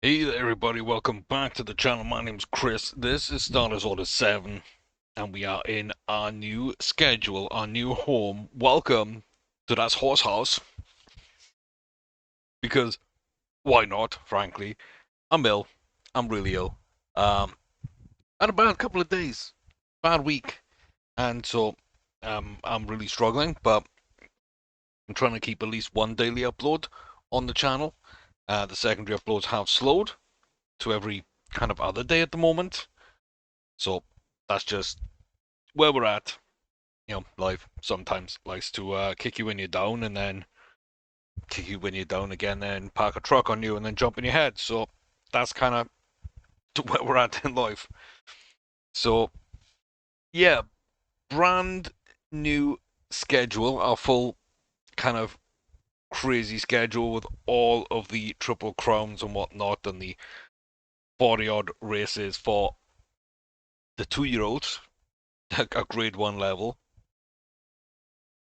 Hey there, everybody, welcome back to the channel. My name's Chris. This is Starters Order 7, and we are in our new schedule, our new home. Welcome to That's Horse House, because why not, frankly? I'm ill. I'm really ill. Had a bad couple of days, bad week, and so I'm really struggling, but I'm trying to keep at least one daily upload on the channel. The secondary uploads have slowed to every kind of other day at the moment. So that's just where we're at. Life sometimes likes to kick you when you're down and then kick you when you're down again, then park a truck on you and then jump in your head. So that's kind of where we're at in life. So, yeah, brand new schedule, our full kind of crazy schedule with all of the triple crowns and whatnot and the 40 odd races for the 2 year olds at grade 1 level.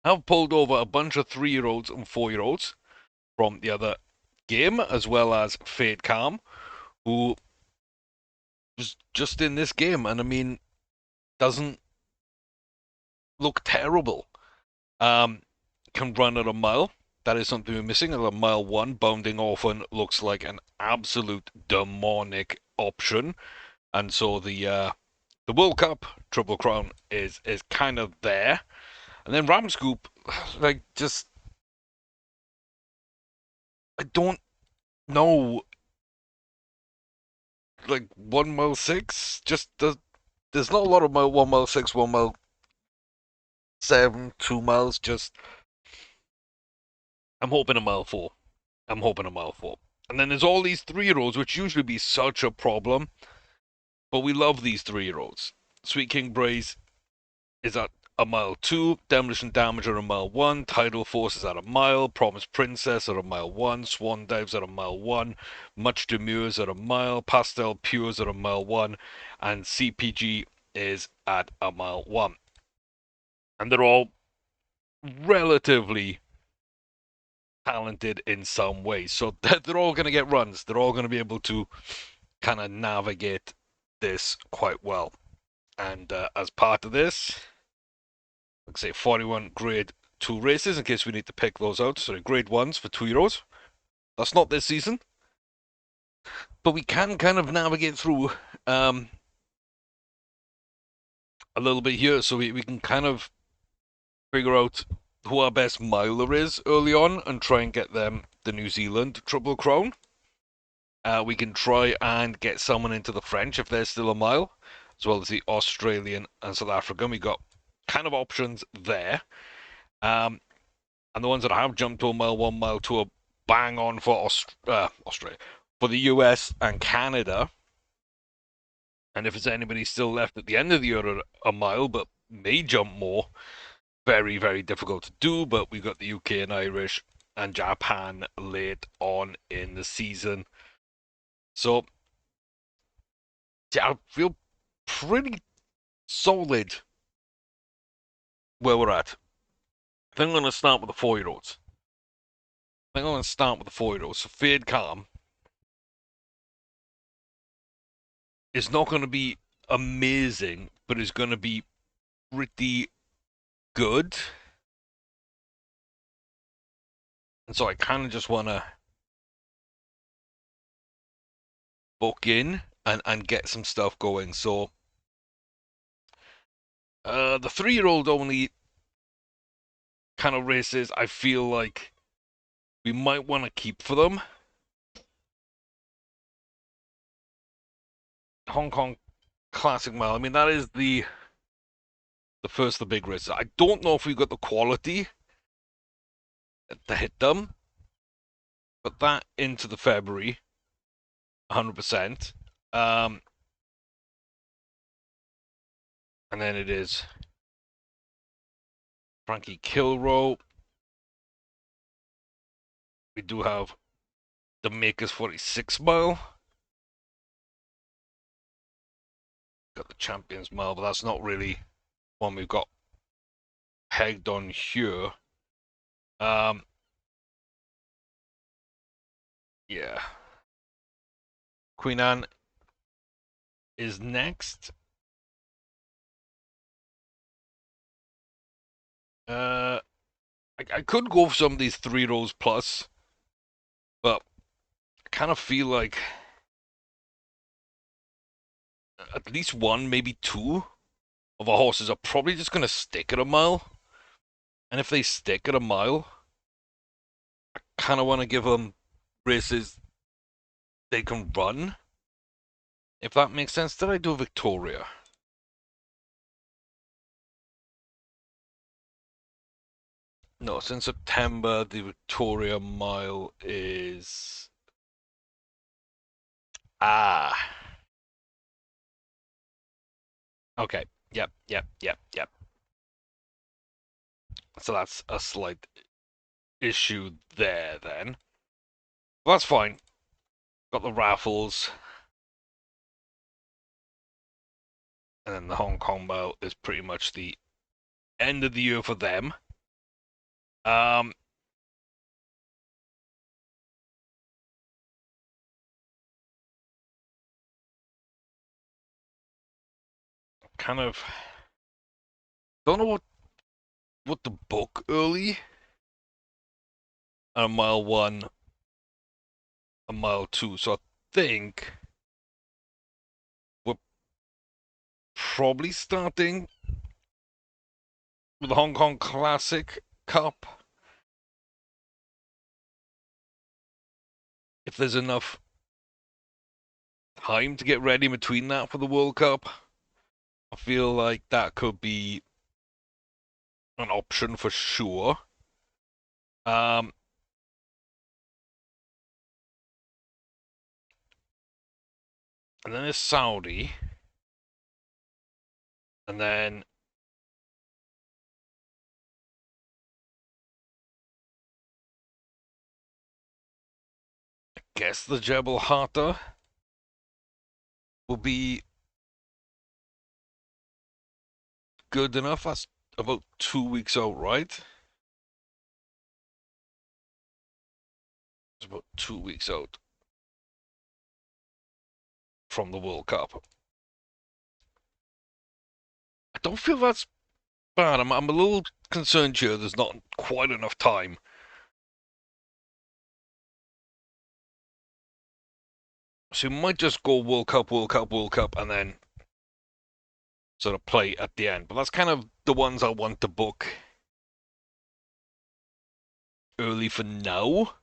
I've pulled over a bunch of 3 year olds and 4 year olds from the other game, as well as Fade Calm, who was just in this game, and I mean, doesn't look terrible. Um, can run at a mile. That is something we're missing. At a mile one, bounding often looks like an absolute demonic option, and so the World Cup Triple Crown is kind of there, and then Ram Scoop, like just I don't know, like 1 mile 6, just there's not a lot of 1 mile 6, 1 mile 7, 2 miles. Just I'm hoping a mile 4. I'm hoping a mile 4. And then there's all these 3 year olds, which usually be such a problem, but we love these 3 year olds. Sweet King Braze is at a mile 2, Demolition Damage at a mile 1, Tidal Force is at a mile, Promise Princess at a mile 1, Swan Dives at a mile 1, Much Demures at a mile, Pastel Pures at a mile 1, and CPG is at a mile 1. And they're all relatively talented in some way. So they're all going to get runs. They're all going to be able to kind of navigate this quite well. And as part of this, like I say, 41 grade 2 races in case we need to pick those out. Sorry, grade 1s for 2 year olds. That's not this season, but we can kind of navigate through um, a little bit here so we can kind of figure out who our best miler is early on and try and get them the New Zealand Triple Crown. We can try and get someone into the French if there's still a mile, as well as the Australian and South African. We got kind of options there. Um, and the ones that have jumped to a mile 1, mile 2 are bang on for Australia, for the US and Canada. And if there's anybody still left at the end of the year at a mile, but may jump more, very, very difficult to do. But we've got the UK and Irish and Japan late on in the season. So yeah, I feel pretty solid where we're at. I think I'm going to start with the 4 year olds. I think I'm going to start with the 4 year olds. So Fade Calm is not going to be amazing, but is going to be pretty good. And so I kind of just want to book in and get some stuff going. So the 3 year old only kind of races, I feel like we might want to keep for them. Hong Kong Classic Mile. I mean, that is the first of the big races. I don't know if we've got the quality to hit them, but that into the February, 100%. Um, and then it is Frankie Kilrow. We do have the Makers 46 mile. Got the Champions mile, but that's not really one we've got pegged on here. Um, yeah. Queen Anne is next. I could go for some of these 3 rows plus, but I kind of feel like at least one, maybe two of our horses are probably just going to stick at a mile. And if they stick at a mile, kind of want to give them races they can run. If that makes sense. Did I do Victoria? No, since September, the Victoria Mile is... Ah. Okay. Yep. So that's a slight issue there then. Well, that's fine. Got the raffles. And then the Hong Kong Mile is pretty much the end of the year for them. Um, kind of don't know what to book early. A mile one, a mile two. So I think we're probably starting with the Hong Kong Classic Cup. If there's enough time to get ready between that for the World Cup, I feel like that could be an option for sure. Um, and then there's Saudi, and then I guess the Jebel Hatta will be good enough. That's about 2 weeks out, right? It's about 2 weeks out from the World Cup. I don't feel that's bad. I'm a little concerned here. There's not quite enough time. So we might just go World Cup, World Cup, World Cup, and then sort of play at the end. But that's kind of the ones I want to book early for now.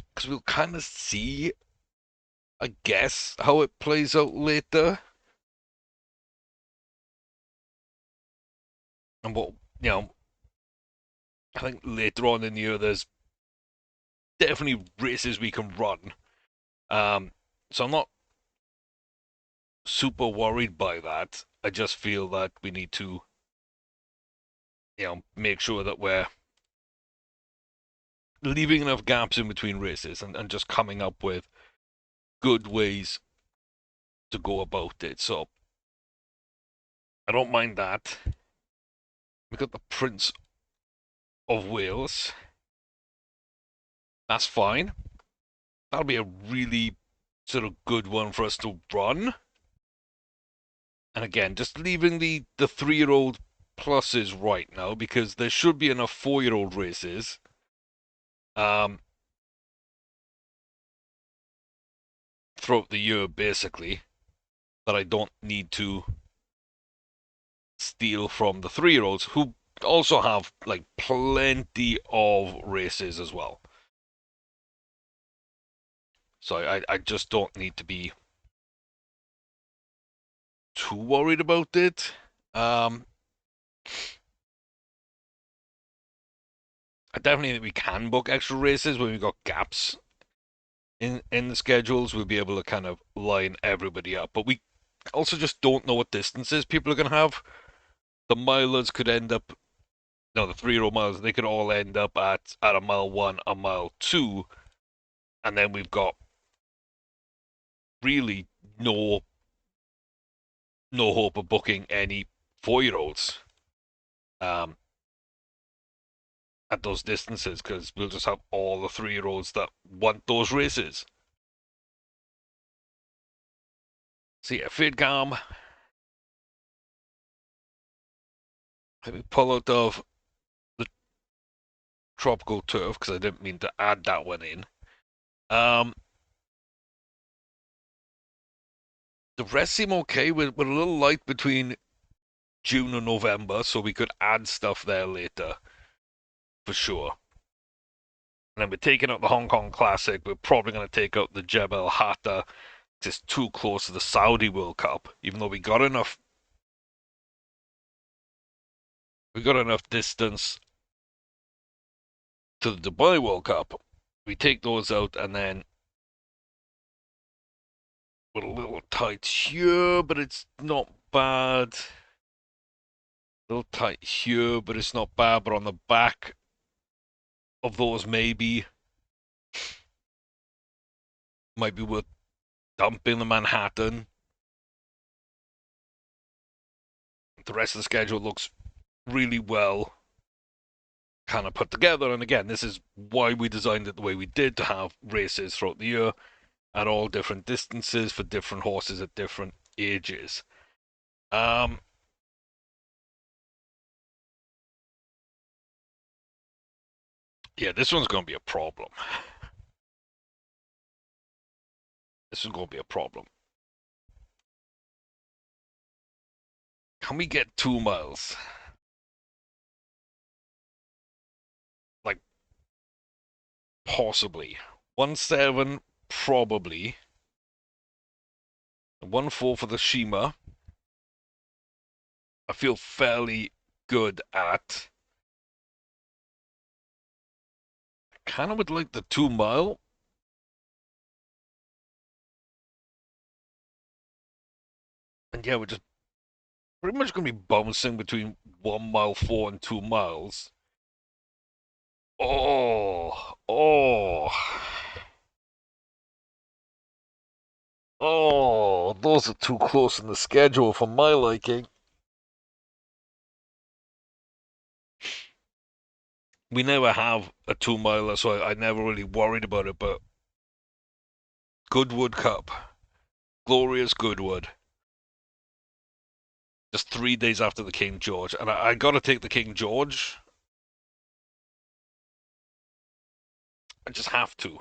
Because we'll kind of see, I guess, how it plays out later. And what, I think later on in the year, there's definitely races we can run. So I'm not super worried by that. I just feel that we need to, make sure that we're leaving enough gaps in between races and just coming up with good ways to go about it. So I don't mind that. We got the Prince of Wales. That's fine. That'll be a really sort of good one for us to run. And again, just leaving the 3-year-old pluses right now because there should be enough 4-year-old races. Throughout the year, basically, that I don't need to steal from the 3-year-olds who also have like plenty of races as well. So I just don't need to be too worried about it. I definitely think we can book extra races when we've got gaps in the schedules. We'll be able to kind of line everybody up, but we also just don't know what distances people are going to have. The milers could end up, no, the 3-year-old milers, they could all end up at a mile one, a mile two, and then we've got really no hope of booking any 4-year-olds um, at those distances because we'll just have all the 3-year-olds that want those races. So yeah, feed gum. Let me pull out of the tropical turf because I didn't mean to add that one in. Um, the rest seem okay. We're a little light between June and November, so we could add stuff there later for sure. And then we're taking out the Hong Kong Classic. We're probably going to take out the Jebel Hatta. It's too close to the Saudi World Cup, even though we got enough distance to the Dubai World Cup. We take those out, and then we're a little tight here, but it's not bad. A little tight here, but it's not bad. But on the back of those, maybe might be worth dumping the Manhattan. The rest of the schedule looks really well kind of put together. And again, this is why we designed it the way we did, to have races throughout the year at all different distances for different horses at different ages. Um, yeah, this one's going to be a problem. This is going to be a problem. Can we get 2 miles? Like, possibly. 1.7, probably. 1.4 for the Shima. I feel fairly good at. Kind of would like the 2 mile. And yeah, we're just pretty much going to be bouncing between 1 mile 4 and 2 miles. Oh. Oh, those are too close in the schedule for my liking. We never have a 2 miler, so I never really worried about it, but Goodwood Cup. Glorious Goodwood. Just 3 days after the King George. And I gotta take the King George. I just have to.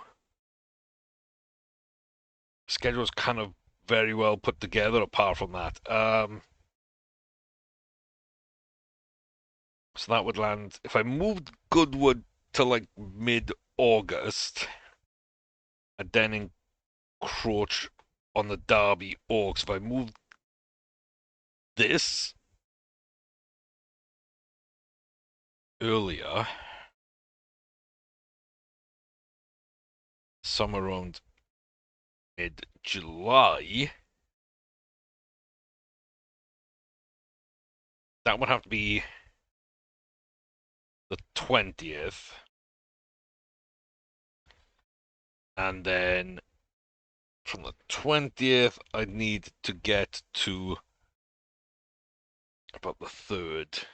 Schedule's kind of very well put together apart from that. So that would land, if I moved Goodwood to like mid-August, and then encroach on the Derby Oaks. If I moved this earlier, somewhere around mid-July, that would have to be the 20th. And then from the 20th, I'd need to get to about the 3rd.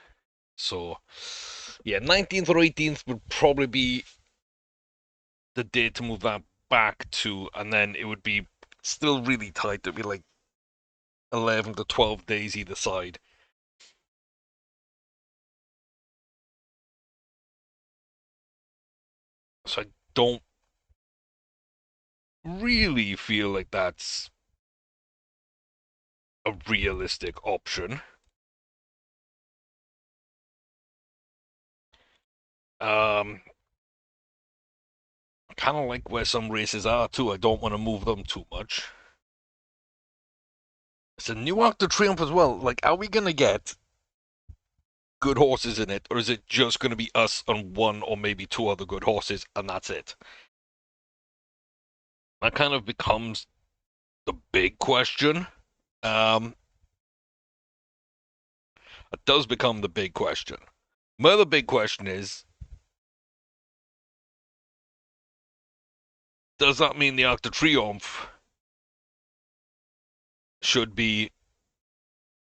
So, yeah, 19th or 18th would probably be the date to move that back to, and then it would be still really tight. It'd be like 11 to 12 days either side. So I don't really feel like that's a realistic option. Um, kind of like where some races are too. I don't want to move them too much. It's a new Arc de Triomphe as well. Like, are we gonna get good horses in it, or is it just gonna be us and one or maybe two other good horses, and that's it? That kind of becomes the big question. Um, it does become the big question. My other big question is, does that mean the Arc de Triomphe should be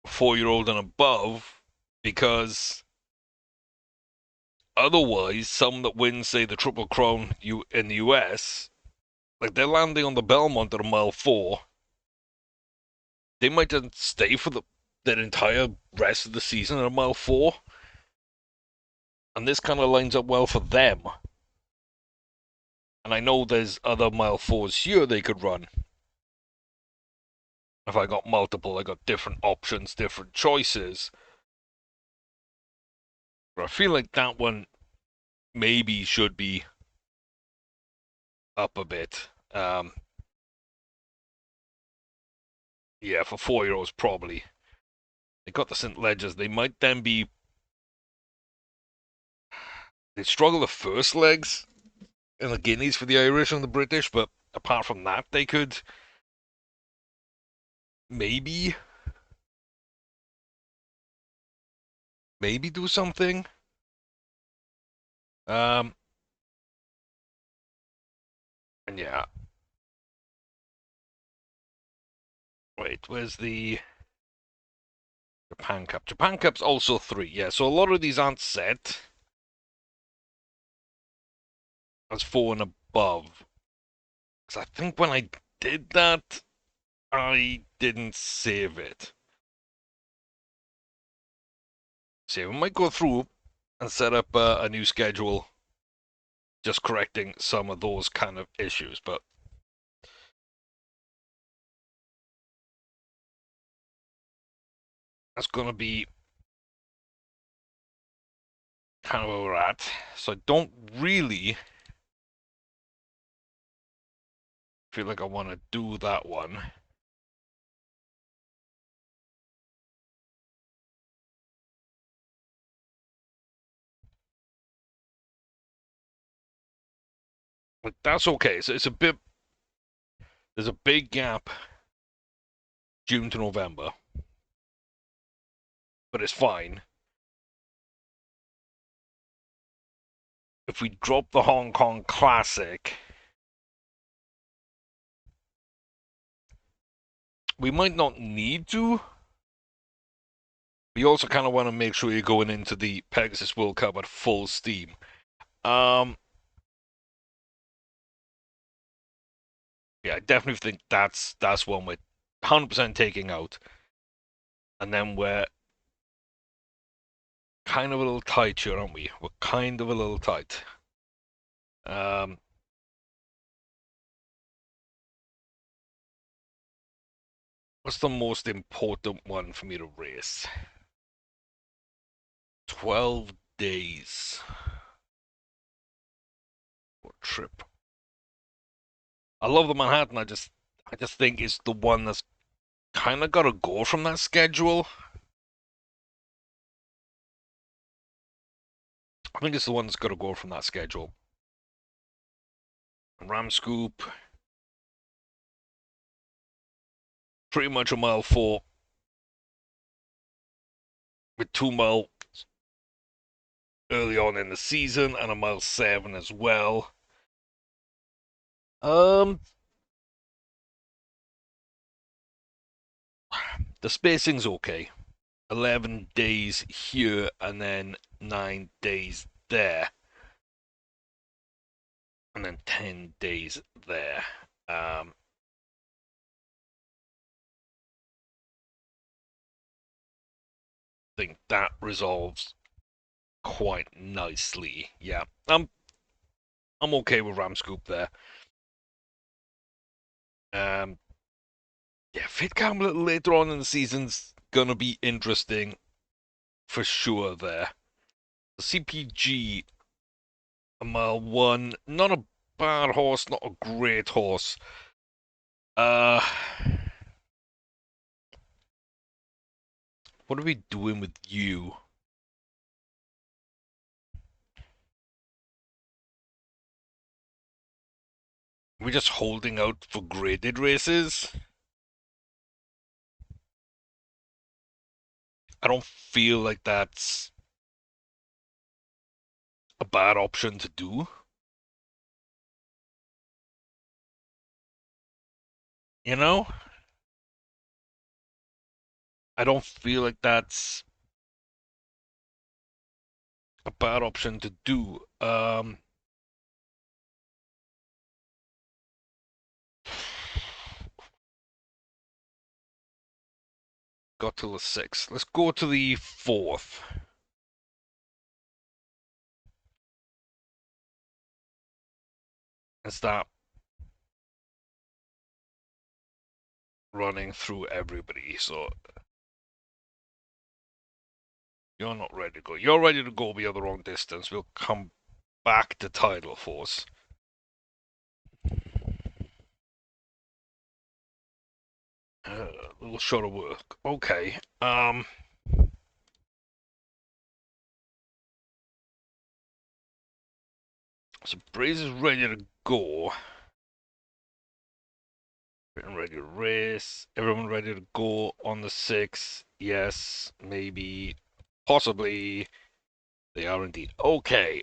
4-year-old and above? Because otherwise, some that win, say, the Triple Crown in the US, like they're landing on the Belmont at a mile 4, they might just stay for their entire rest of the season at a mile 4, and this kind of lines up well for them. And I know there's other mile 4s here they could run. If I got multiple, I got different options, different choices. But I feel like that one maybe should be up a bit. Yeah, for 4-year-olds, probably. They got the St. Ledgers. They might then be. They struggle the first legs in the Guineas for the Irish and the British, but apart from that, they could maybe do something. Um, and yeah, wait, where's the Japan Cup? Japan Cup's also 3. Yeah, so a lot of these aren't set as 4 and above. Because I think when I did that, I didn't save it. So we might go through and set up a new schedule, just correcting some of those kind of issues. But that's going to be kind of where we're at. So I don't really feel like I want to do that one. But that's okay. So it's a bit. There's a big gap, June to November, but it's fine. If we drop the Hong Kong Classic, we might not need to. We also kind of want to make sure you're going into the Pegasus World Cup at full steam. Yeah, I definitely think that's one we're 100% taking out, and then we're kind of a little tight here, aren't we? We're kind of a little tight. Um, what's the most important one for me to race? 12 days for a trip. I love the Manhattan. I just think it's the one that's kind of got to go from that schedule. I think it's the one that's got to go from that schedule. Ram Scoop, pretty much a mile 4 with 2 mile early on in the season and a mile 7 as well. Um, the spacing's okay. 11 days here and then 9 days there, and then 10 days there. I think that resolves quite nicely. Yeah, I'm okay with Ram Scoop there. Um, yeah, Fit Cam a little later on in the season's gonna be interesting for sure. There, the CPG a mile 1, not a bad horse, not a great horse. Uh, what are we doing with you? Are we just holding out for graded races? I don't feel like that's a bad option to do. You know? I don't feel like that's a bad option to do. got till the 6th. Let's go to the 4th and start running through everybody. So you're not ready to go. You're ready to go, but you're the wrong distance. We'll come back to tidal force. Little shot of work. Okay. So Breeze is ready to go. Getting ready to race. Everyone ready to go on the 6th? Yes, maybe, possibly. They are indeed. Okay.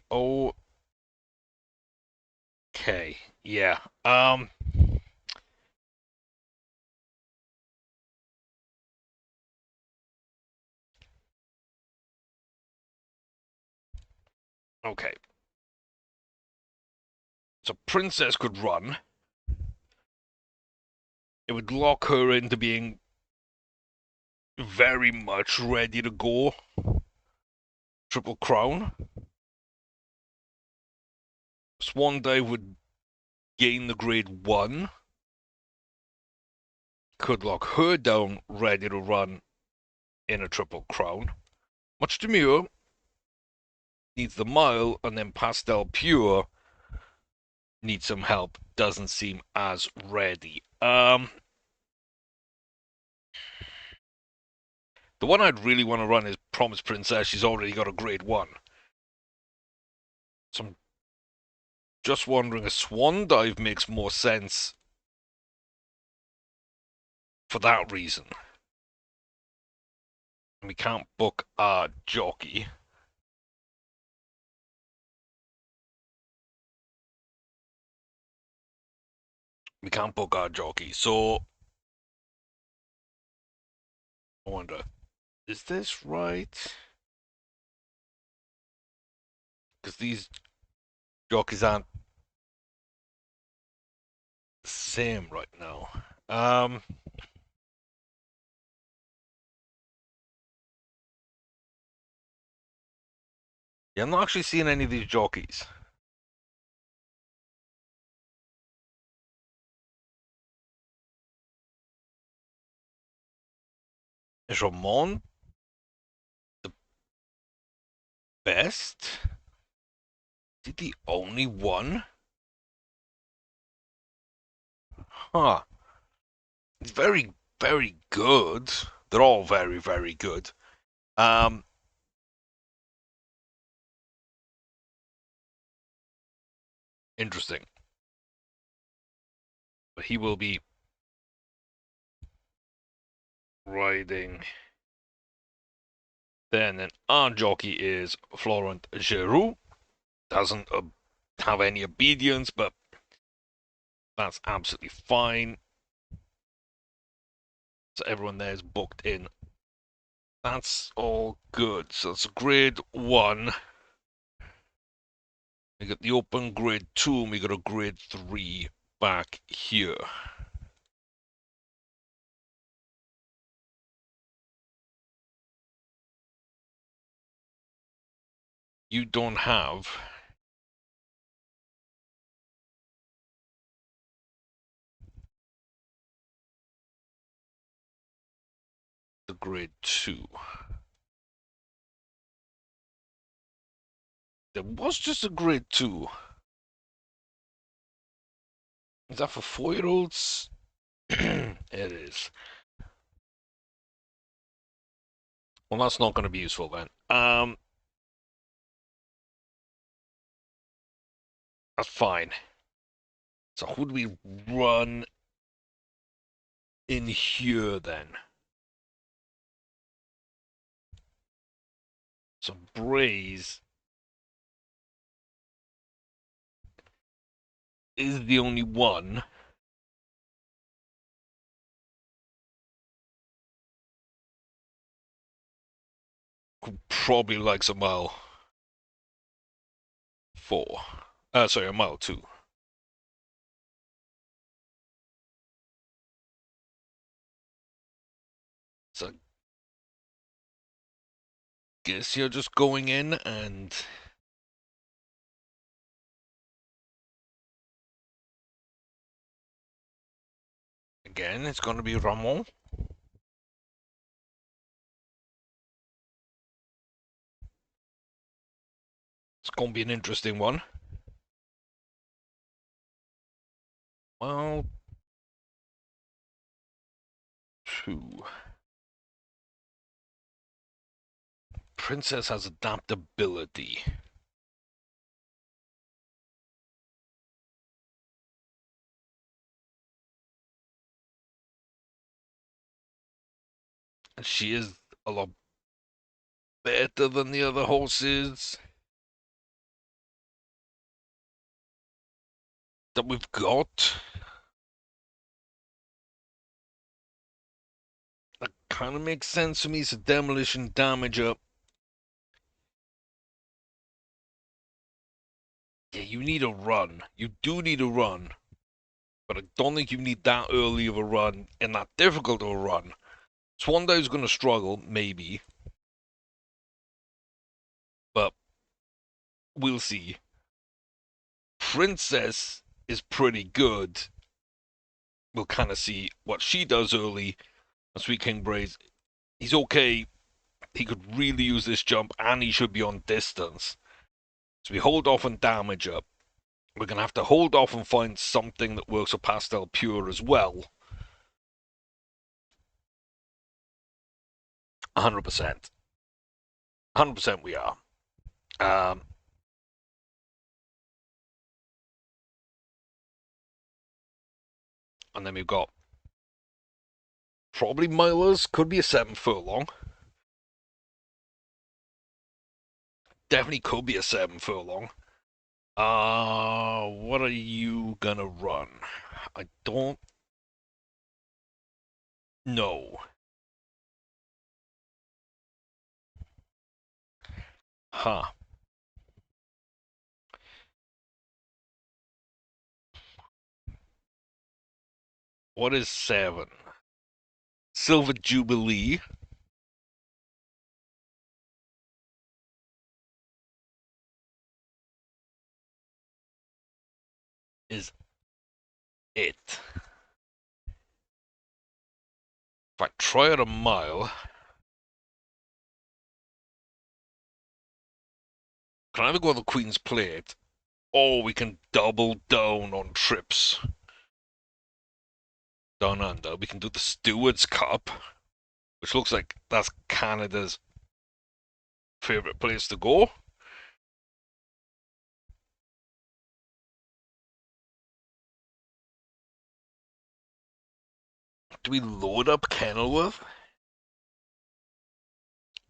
Okay. Yeah. Okay. So Princess could run. It would lock her into being very much ready to go. Triple Crown. Swan Dive would gain the grade 1. Could lock her down ready to run in a Triple Crown. Much Demure needs the mile, and then Pastel Pure needs some help. Doesn't seem as ready. The one I'd really want to run is Promise Princess. She's already got a grade 1. So I'm just wondering, a Swan Dive makes more sense for that reason. We can't book our jockey. We can't book our jockey. So I wonder, is this right? Because these jockeys aren't the same right now. Yeah, I'm not actually seeing any of these jockeys. Is Ramon the best? Is he the only one? Huh. He's very, very good. They're all very, very good. Um, Interesting. But he will be riding. Then an our jockey is Florent Giroux. Doesn't have any obedience, but that's absolutely fine. So everyone there is booked in. That's all good. So it's grade 1. We got the open grade 2, and we got a grade 3 back here. You don't have the grade 2. There was just a grade 2. Is that for 4-year-olds? It is. Well, that's not going to be useful then. That's fine. So who do we run in here then? So Braze is the only one who probably likes a mile 4. Sorry, a mile 2. So guess you're just going in and again, it's going to be Ramon. It's going to be an interesting one. Well, two. Princess has adaptability. And she is a lot better than the other horses that we've got. That kind of makes sense to me. It's a demolition damager. Yeah, you need a run. You do need a run. But I don't think you need that early of a run and that difficult of a run. Swandow's going to struggle, maybe. But we'll see. Princess is pretty good. We'll kind of see what she does early. And Sweet King Braze, he's okay. He could really use this jump, and he should be on distance. So we hold off on damage up. We're going to have to hold off and find something that works for Pastel Pure as well. 100%. 100% we are. And then we've got probably milers, could be a 7 furlong. Definitely could be a 7 furlong. What are you gonna run? I don't know. Huh. What is 7? Silver Jubilee. Is it. If I try it a mile, can either go on the Queen's Plate, or we can double down on trips down under. We can do the Stewards Cup, which looks like that's Canada's favourite place to go. Do we load up Kenilworth?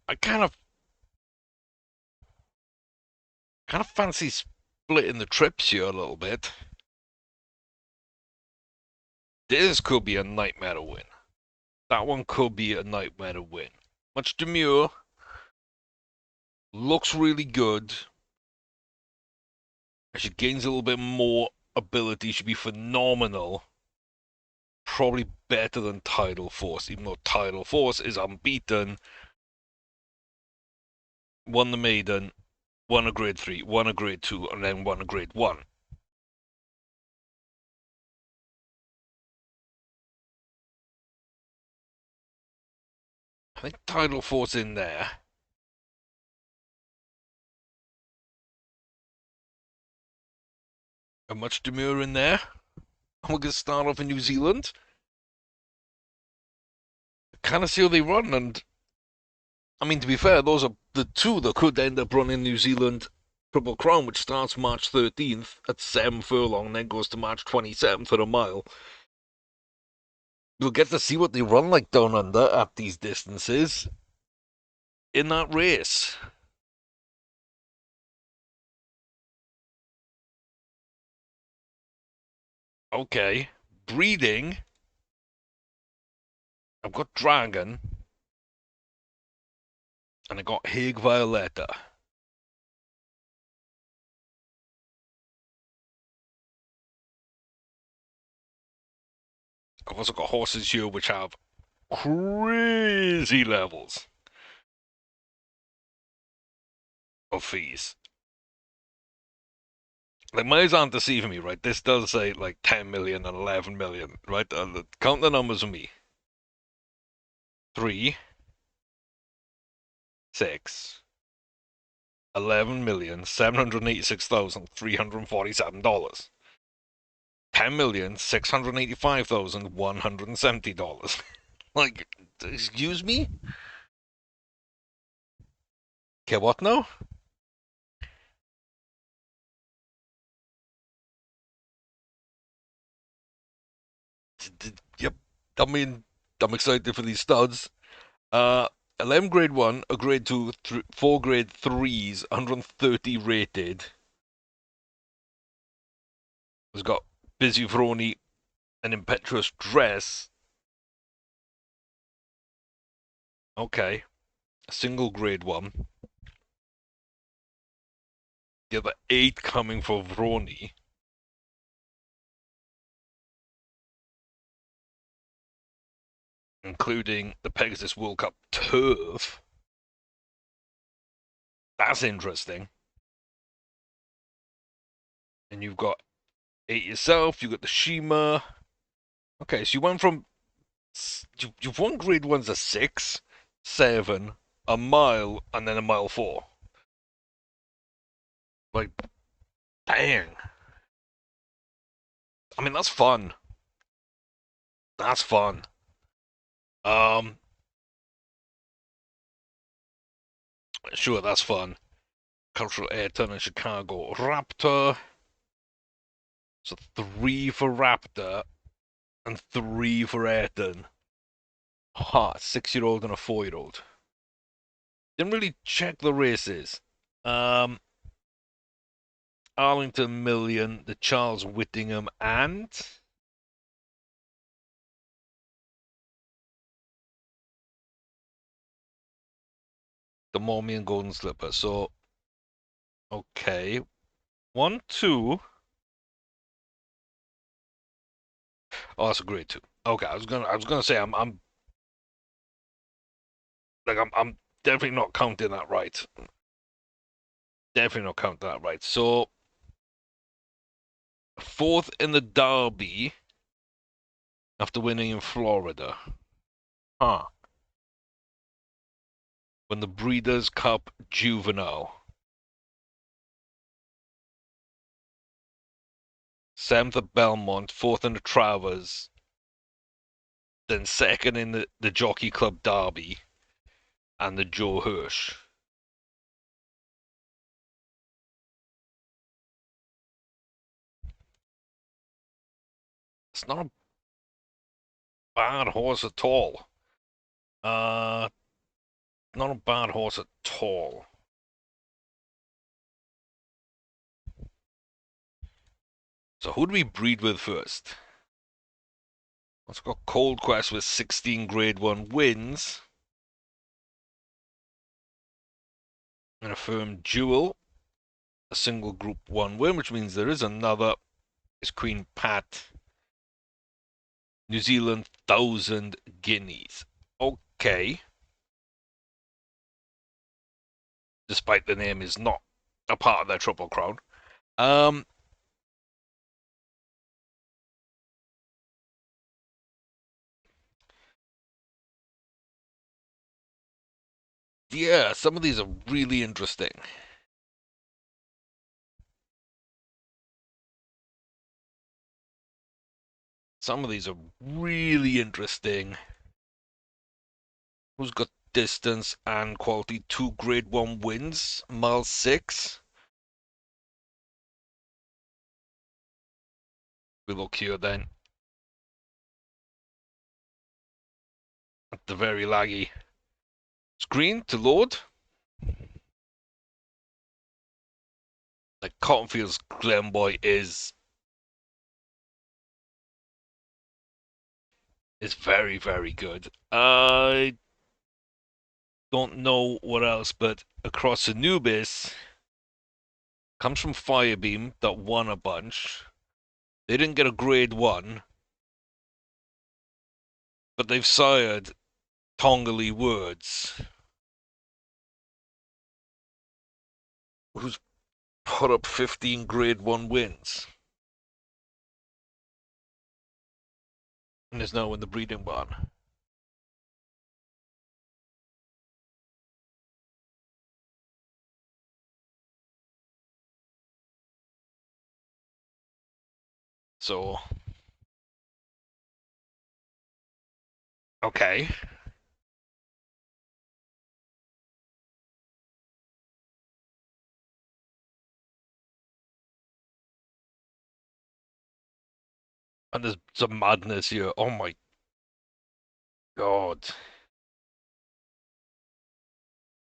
I kind of fancy splitting the trips here a little bit. This could be a nightmare to win. That one could be a nightmare to win. Much demure. Looks really good. As she gains a little bit more ability, should be phenomenal. Probably better than Tidal Force, even though Tidal Force is unbeaten. Won the maiden, won a grade 3, won a grade 2, and then won a grade 1. I think Tidal Force in there. And much demure in there. And we're going to start off in New Zealand. Kind of see how they run, and I mean, to be fair, those are the two that could end up running New Zealand Triple Crown, which starts March 13th at 7 furlong and then goes to March 27th at a mile. You'll get to see what they run like down under at these distances in that race. Okay, breeding. I've got Dragon, and I got Hague Violetta. I've also got horses here which have crazy levels. of fees. Like, my eyes aren't deceiving me, right? This does say like 10 million and 11 million, right? Count the numbers with me. 3, 6, 11,786,347 dollars. $10,685,170. Like, excuse me? Okay, what now? Yep. I mean, I'm excited for these studs. Uh, 11 grade 1, a grade 2, 4 grade 3s, 130 rated. Has got Busy Vroni, an impetuous dress. Okay. A single grade 1. The other 8 coming for Vroni, including the Pegasus World Cup turf. That's interesting. And you've got 8 yourself, you've got the Shima. Okay, so you went from. You've won grade 1s a 6, 7, a mile, and then a mile 4. Like, dang. I mean, that's fun. That's fun. Um, sure, that's fun. Cultural Ayrton and Chicago Raptor. So 3 for Raptor and 3 for Ayrton. Ha, 6-year-old and a 4-year-old. Didn't really check the races. Um, Arlington Million, the Charles Whittingham, and the Mommy and Golden Slipper. So, okay. 1, 2. Oh, that's a grade 2. Okay, I was gonna say I'm definitely not counting that right. Definitely not counting that right. So, fourth in the Derby after winning in Florida. Huh. When the Breeders' Cup Juvenile. 7th at Belmont, 4th in the Travers, then 2nd in the Jockey Club Derby and the Joe Hirsch. It's not a bad horse at all. Uh, Not a bad horse at all. So who do we breed with first? Let's go Cold Quest with 16 Grade 1 wins. And a firm Jewel, a single Group 1 win, which means there is another. Is Queen Pat. New Zealand 1,000 guineas. Okay. Despite the name is not a part of their Triple Crown. Um, yeah, some of these are really interesting. Some of these are really interesting. Who's got distance and quality? 2 Grade 1 wins, mile 6. We look here then. At the very laggy screen to load. Like Cottonfield's Glenboy is very, very good. I don't know what else, but Across Anubis comes from Firebeam that won a bunch. They didn't get a grade 1, but they've sired Tongali Words. who's put up 15 Grade 1 wins and is now in the breeding barn. So, okay. And there's some madness here. Oh my god.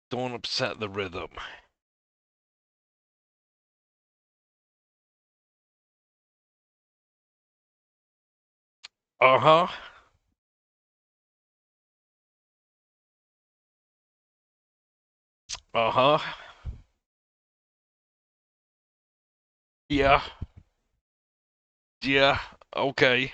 Don't upset the rhythm. Uh huh. Uh huh. Yeah. Yeah. Okay.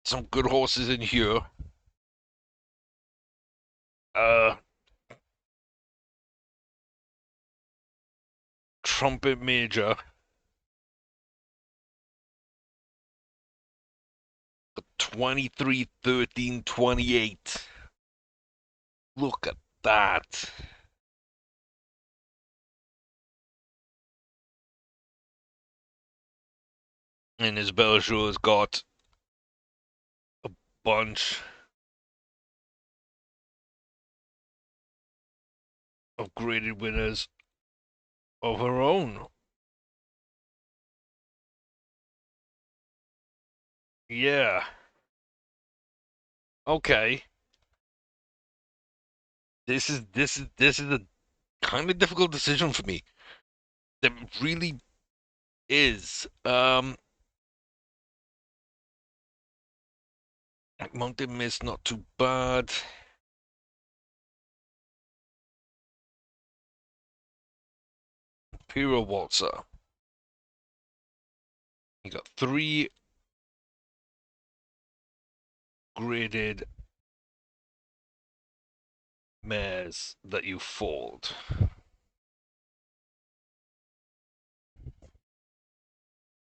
Some good horses in here. Uh, Trumpet Major. 23, 13, 28. Look at that. And his Belgium's got a bunch of graded winners of her own. Yeah. Okay. This is a kind of difficult decision for me. It really is. Mountain Mist not too bad. Imperial Waltzer. You got three graded mares that you foaled.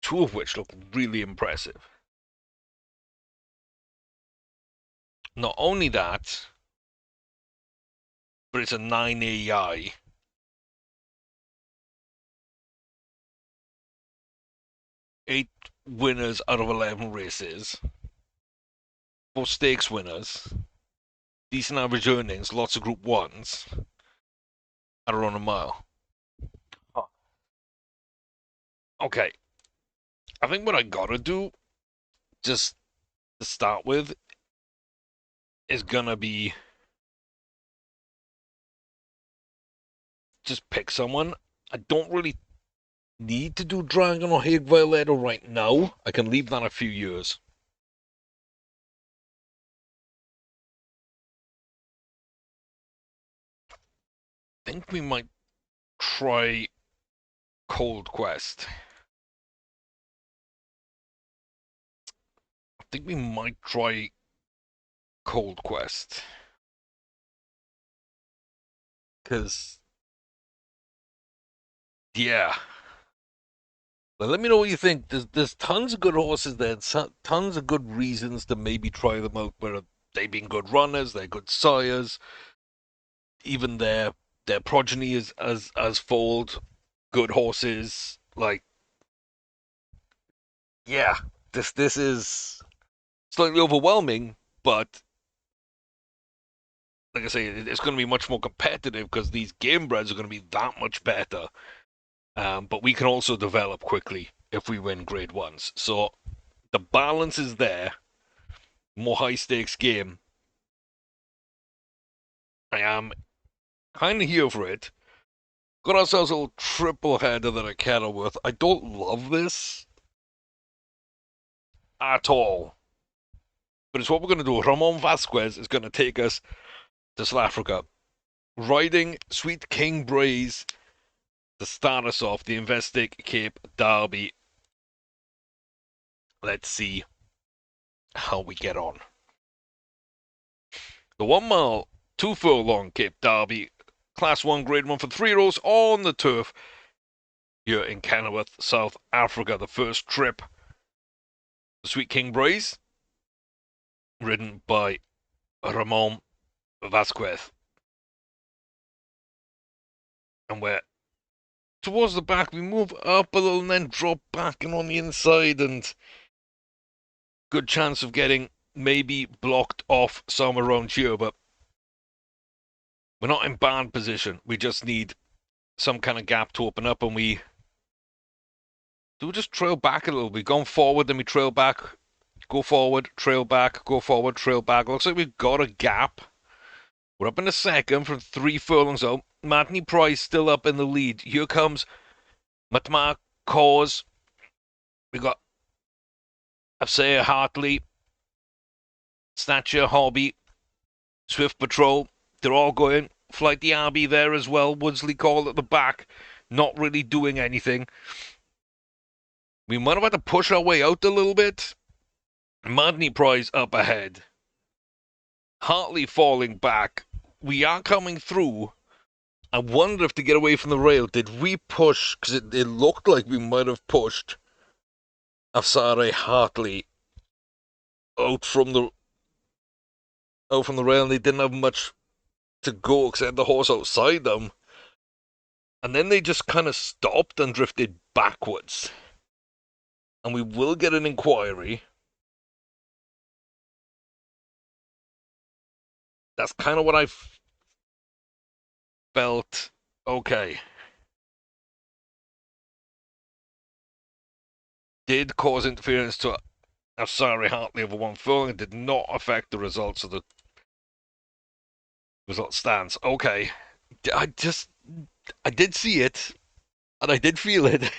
Two of which look really impressive. Not only that, but it's a 9 AI. 8 winners out of 11 races. 4 stakes winners. Decent average earnings, lots of Group 1s. At around a mile. Oh. Okay. I think what I gotta do, just to start with, is gonna be just pick someone. I don't really need to do Dragon or Hague Violetta right now. I can leave that a few years. I think we might try Cold Quest. I think we might try Cold Quest. Because, yeah. But let me know what you think. There's tons of good horses there, and tons of good reasons to maybe try them out. Where they've been good runners, they're good sires, even their progeny is as foaled good horses. Like, yeah, this is slightly overwhelming, but like I say, it's going to be much more competitive because these game breds are going to be that much better. But we can also develop quickly if we win grade ones. So the balance is there. More high stakes game. I am kind of here for it. Got ourselves a little triple header that I kettle with. I don't love this at all. But it's what we're going to do. Ramon Vasquez is going to take us to South Africa. Riding Sweet King Braze to start us off. The Investec Cape Derby. Let's see how we get on. The 1 mile, 2 furlong Cape Derby, Class 1 Grade 1 for 3-year-olds on the turf here in Kenilworth, South Africa. The first trip, the Sweet King Brace, ridden by Ramon Vasquez. And we're towards the back, we move up a little and then drop back and on the inside, and good chance of getting maybe blocked off somewhere around here, but we're not in bad position. We just need some kind of gap to open up, and we just trail back a little. We've gone forward, then we trail back, go forward, trail back, go forward, trail back. Looks like we've got a gap. We're up in the second from 3 furlongs out. Matney Price still up in the lead. Here comes Matma Cause. We got Afsea Hartley, Snatcher, Hobby, Swift Patrol. They're all going. Flighty Abbey there as well. Woodsley Call at the back. Not really doing anything. We might have had to push our way out a little bit. Matney Price up ahead. Hartley falling back. We are coming through. I wonder if to get away from the rail, did we push? Because it looked like we might have pushed Afsare Hartley out from the rail, and they didn't have much to go because they had the horse outside them. And then they just kind of stopped and drifted backwards. And we will get an inquiry. That's kind of what I felt. Okay. Did cause interference to Afsare Hartley over 1 furlong. It did not affect the results of the result stands. Okay. I did see it, and I did feel it.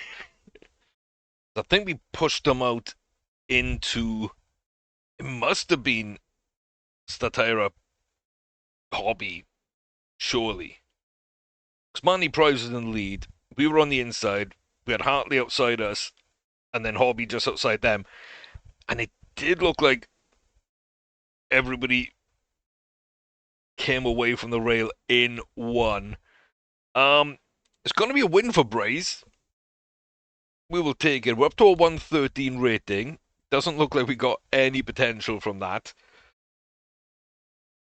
I think we pushed them out into, it must have been Statira Hobby, surely. Because Manny Price was in the lead. We were on the inside. We had Hartley outside us, and then Hobby just outside them. And it did look like everybody came away from the rail in one. It's going to be a win for Braze. We will take it. We're up to a 113 rating. Doesn't look like we got any potential from that.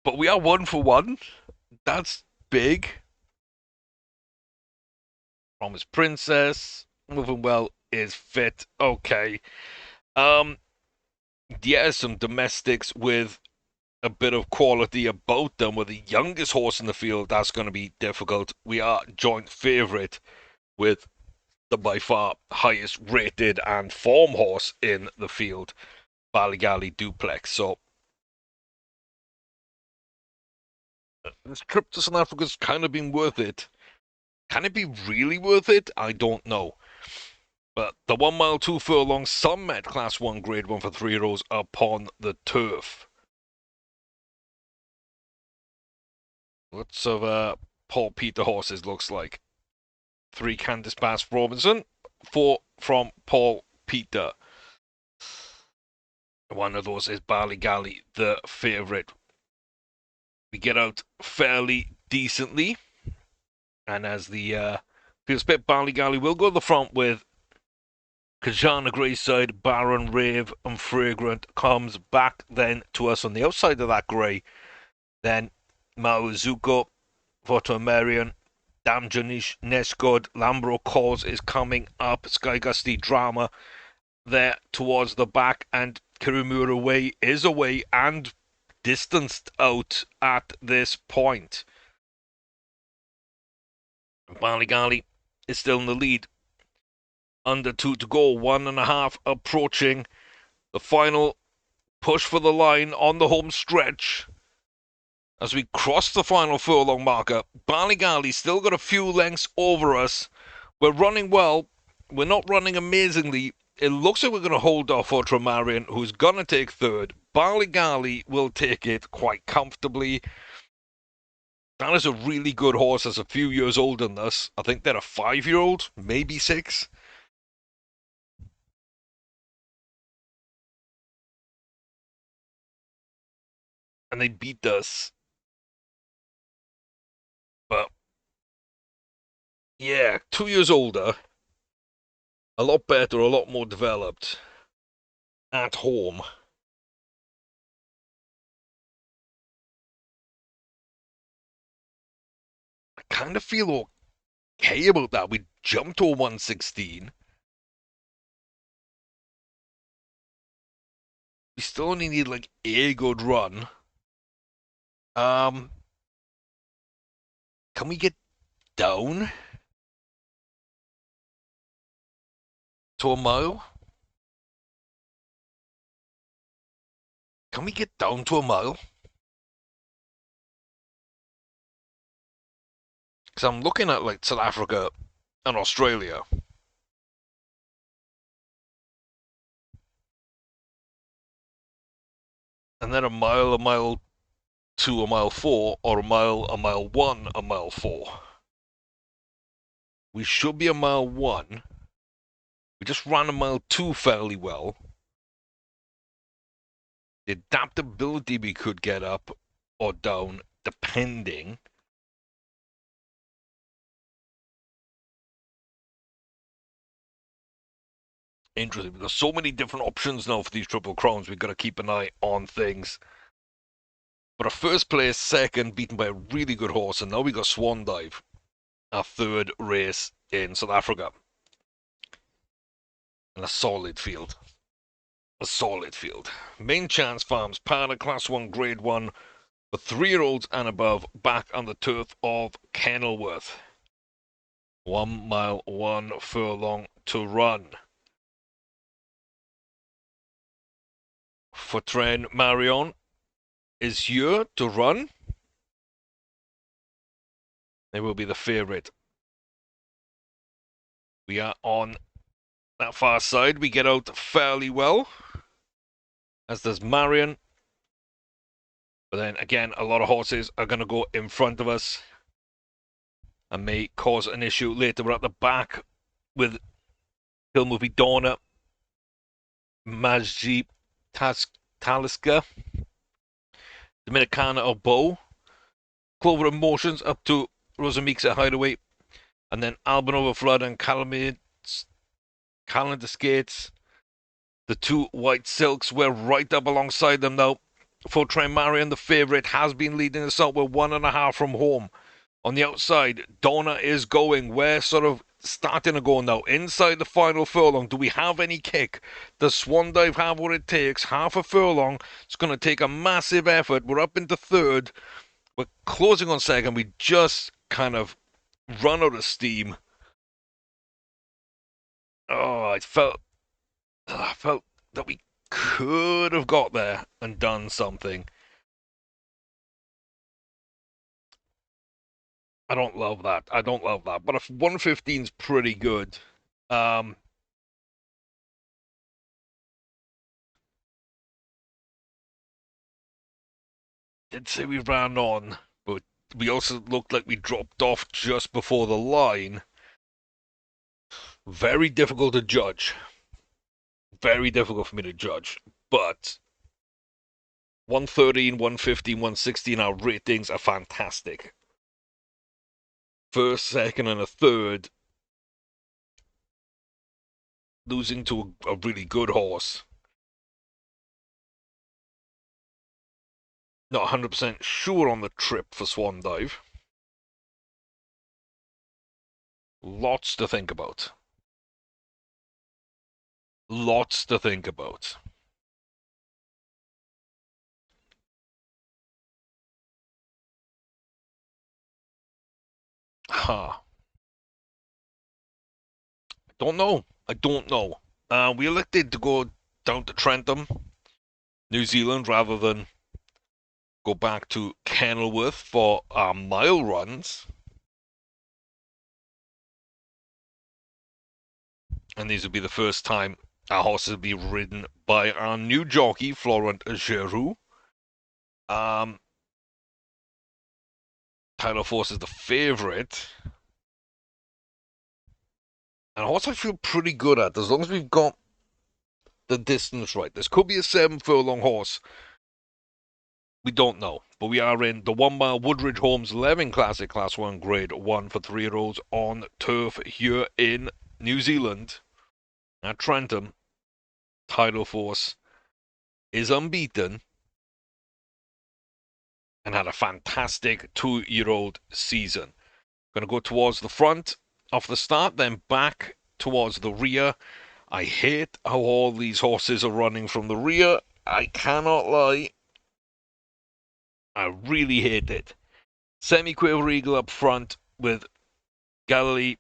But we are 1 for 1. That's big. Promise Princess. Moving well is fit. Okay. Yeah, some domestics with a bit of quality about them. With the youngest horse in the field, that's going to be difficult. We are joint favourite with the by far highest rated and form horse in the field, Ballygally Duplex. So this trip to South Africa's kind of been worth it. Can it be really worth it? I don't know. But the 1 mile, 2 furlong Summit Class 1 Grade 1 for 3-year-olds upon the turf. Lots of Paul Peter horses, looks like. 3 Candice Bass Robinson, 4 from Paul Peter. One of those is Ballygally, the favourite. We get out fairly decently. And as the field split, Ballygally will go to the front with Kajana Greyside, Baron, Rave, and Fragrant. Comes back then to us on the outside of that grey. Then Maozuko, Voto Marion, Damjanish, Nesgod, Lambro Calls is coming up. Sky Gusty Drama there towards the back, and Kirumura Way is away and distanced out at this point. Ballygally is still in the lead. Under 2 to go, 1.5 approaching the final push for the line on the home stretch. As we cross the final furlong marker, Ballygally still got a few lengths over us. We're running well. We're not running amazingly. It looks like we're going to hold off Ultramarian, who's going to take third. Ballygally will take it quite comfortably. That is a really good horse that's a few years older than us. I think they're a 5-year-old, maybe 6. And they beat us But yeah, 2 years older, a lot better, a lot more developed at home. I kind of feel okay about that. We jumped to a 116. We still only need like a good run. Um, can we get down to a mile? Can we get down to a mile? Because I'm looking at like South Africa and Australia, and then a mile two, a mile four, or a mile one, a mile four. We should be a mile one. We just ran a mile two fairly well. The adaptability we could get up or down, depending. Interesting. There's so many different options now for these Triple Crowns. We've got to keep an eye on things. But a first place, second, beaten by a really good horse, and now we got Swan Dive, our third race in South Africa. And a solid field. A solid field. Main Chance Farms, Para Class 1, Grade 1, for 3-year-olds and above, back on the turf of Kenilworth. 1 mile, 1 furlong to run. For Tren Marion is here to run. They will be the favourite. We are on that far side. We get out fairly well, as does Marion. But then again, a lot of horses are going to go in front of us and may cause an issue later. We're at the back with Hill Movie Donna, Majdi Taliska, Dominicana Obo, Clover Emotions up to Rosa Meeks at Hideaway, and then Albanova Flood and Calendar Skates. The two White Silks, we're right up alongside them now. For Tremarion, the favourite, has been leading us out. We're 1.5 from home. On the outside, Donna is going. We're sort of starting to go now. Inside the final furlong, do we have any kick? Does Swan Dive have what it takes? Half a furlong. It's going to take a massive effort. We're up into third. We're closing on second. We just kind of run out of steam. Oh, I felt that we could have got there and done something. I don't love that. I don't love that. But if 115 is pretty good. Um, did say we ran on, but we also looked like we dropped off just before the line. Very difficult to judge. Very difficult for me to judge. But 113, 115, 116, our ratings are fantastic. First, second, and a third, losing to a really good horse. Not 100% sure on the trip for Swan Dive. Lots to think about. Lots to think about. Huh. Don't know. I don't know. We elected to go down to Trentham, New Zealand, rather than go back to Kenilworth for our mile runs. And these will be the first time our horses will be ridden by our new jockey, Florent Giroux. Tyler Force is the favourite. And a horse I feel pretty good at, as long as we've got the distance right. This could be a 7 furlong horse. We don't know, but we are in the 1 mile Woodridge Homes 11 Classic Class 1 Grade 1 for 3-year-olds on turf here in New Zealand at Trentham. Tidal Force is unbeaten and had a fantastic 2-year-old season. Going to go towards the front off the start, then back towards the rear. I hate how all these horses are running from the rear. I cannot lie. I really hate it. Semi-Quiver Eagle up front with Galilee,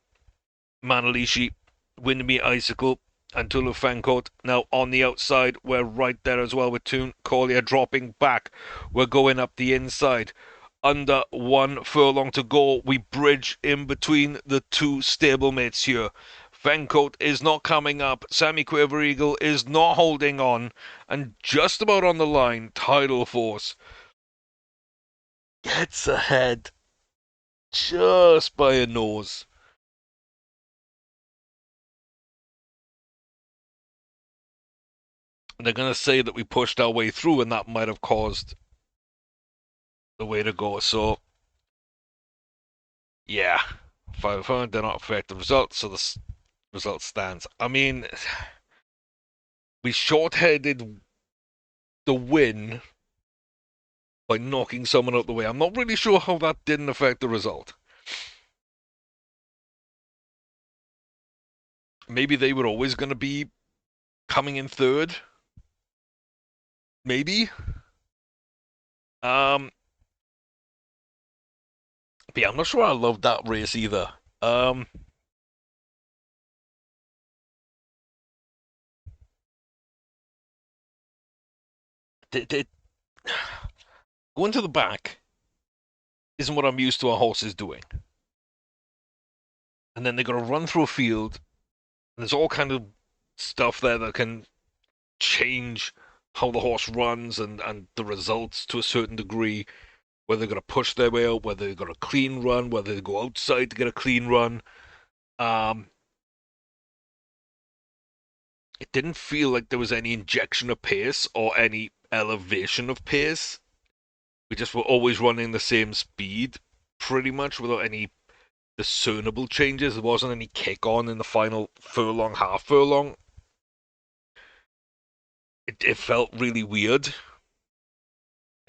Manalishi, Windermere Icicle, and Tulufencoat. Now on the outside, we're right there as well with Toon Collier dropping back. We're going up the inside. Under 1 furlong to go. We bridge in between the two stablemates here. Fencoat is not coming up. Sammy Quiver Eagle is not holding on. And just about on the line, Tidal Force gets ahead just by a nose. They're going to say that we pushed our way through and that might have caused the way to go. So, yeah, 500 did not affect the result, so the result stands. I mean, we short-headed the win by knocking someone out the way. I'm not really sure how that didn't affect the result. Maybe they were always going to be coming in third. Maybe. But yeah, I'm not sure I loved that race either. Going to the back isn't what I'm used to our horses doing. And then they got to run through a field. And there's all kind of stuff there that can change how the horse runs and the results to a certain degree. Whether they're going to push their way out, whether they've got a clean run, whether they go outside to get a clean run. It didn't feel like there was any injection of pace or any elevation of pace. We just were always running the same speed, pretty much, without any discernible changes. There wasn't any kick on in the final furlong, half furlong. It felt really weird.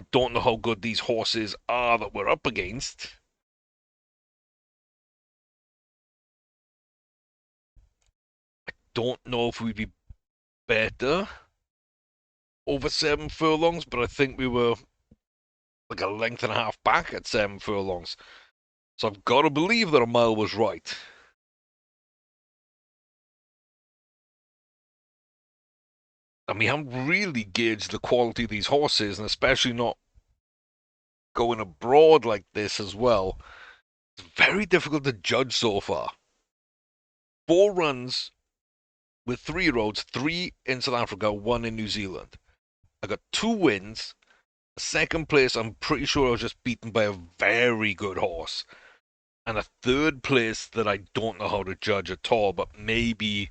I don't know how good these horses are that we're up against. Don't know if we'd be better over 7 furlongs, but I think we were like a length and a half back at 7 furlongs. So I've got to believe that a mile was right. And we haven't really gauged the quality of these horses, and especially not going abroad like this as well. It's very difficult to judge so far. 4 runs with 3-year-olds, 3 in South Africa, 1 in New Zealand. I got 2 wins. Second place, I'm pretty sure I was just beaten by a very good horse. And a third place that I don't know how to judge at all, but maybe